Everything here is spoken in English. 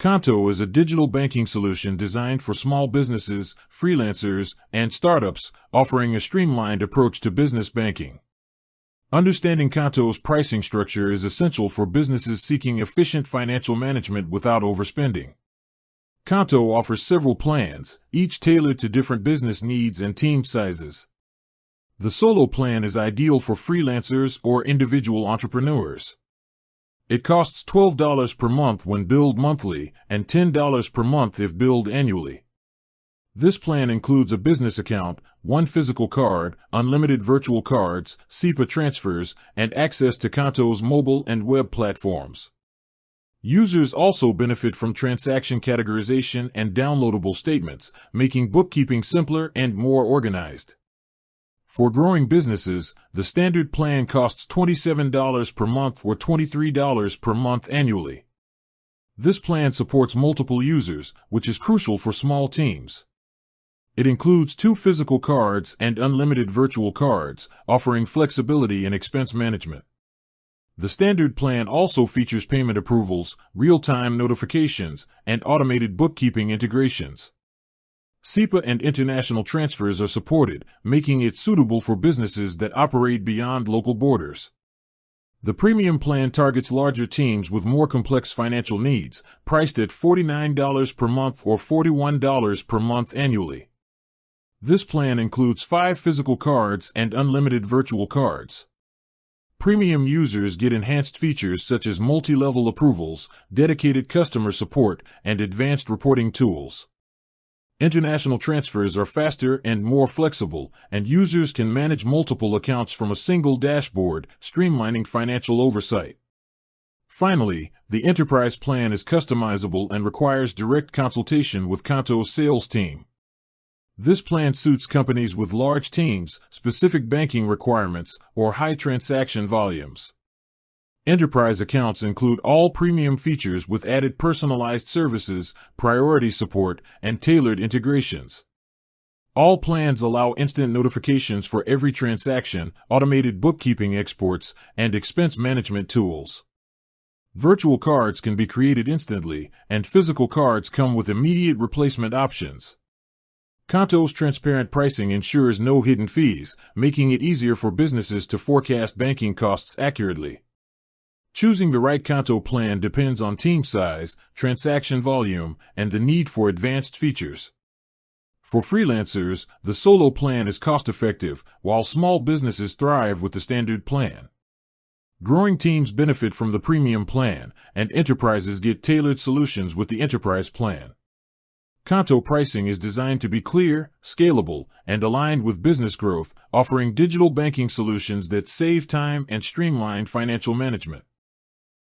Qonto is a digital banking solution designed for small businesses, freelancers, and startups, offering a streamlined approach to business banking. Understanding Qonto's pricing structure is essential for businesses seeking efficient financial management without overspending. Qonto offers several plans, each tailored to different business needs and team sizes. The solo plan is ideal for freelancers or individual entrepreneurs. It costs $12 per month when billed monthly and $10 per month if billed annually. This plan includes a business account, one physical card, unlimited virtual cards, SEPA transfers, and access to Qonto's mobile and web platforms. Users also benefit from transaction categorization and downloadable statements, making bookkeeping simpler and more organized. For growing businesses, the standard plan costs $27 per month or $23 per month annually. This plan supports multiple users, which is crucial for small teams. It includes 2 physical cards and unlimited virtual cards, offering flexibility in expense management. The standard plan also features payment approvals, real-time notifications, and automated bookkeeping integrations. SEPA and international transfers are supported, making it suitable for businesses that operate beyond local borders. The premium plan targets larger teams with more complex financial needs, priced at $49 per month or $41 per month annually. This plan includes 5 physical cards and unlimited virtual cards. Premium users get enhanced features such as multi-level approvals, dedicated customer support, and advanced reporting tools. International transfers are faster and more flexible, and users can manage multiple accounts from a single dashboard, streamlining financial oversight. Finally, the enterprise plan is customizable and requires direct consultation with Qonto's sales team. This plan suits companies with large teams, specific banking requirements, or high transaction volumes. Enterprise accounts include all premium features with added personalized services, priority support, and tailored integrations. All plans allow instant notifications for every transaction, automated bookkeeping exports, and expense management tools. Virtual cards can be created instantly, and physical cards come with immediate replacement options. Qonto's transparent pricing ensures no hidden fees, making it easier for businesses to forecast banking costs accurately. Choosing the right Qonto plan depends on team size, transaction volume, and the need for advanced features. For freelancers, the solo plan is cost-effective, while small businesses thrive with the standard plan. Growing teams benefit from the premium plan, and enterprises get tailored solutions with the enterprise plan. Qonto pricing is designed to be clear, scalable, and aligned with business growth, offering digital banking solutions that save time and streamline financial management.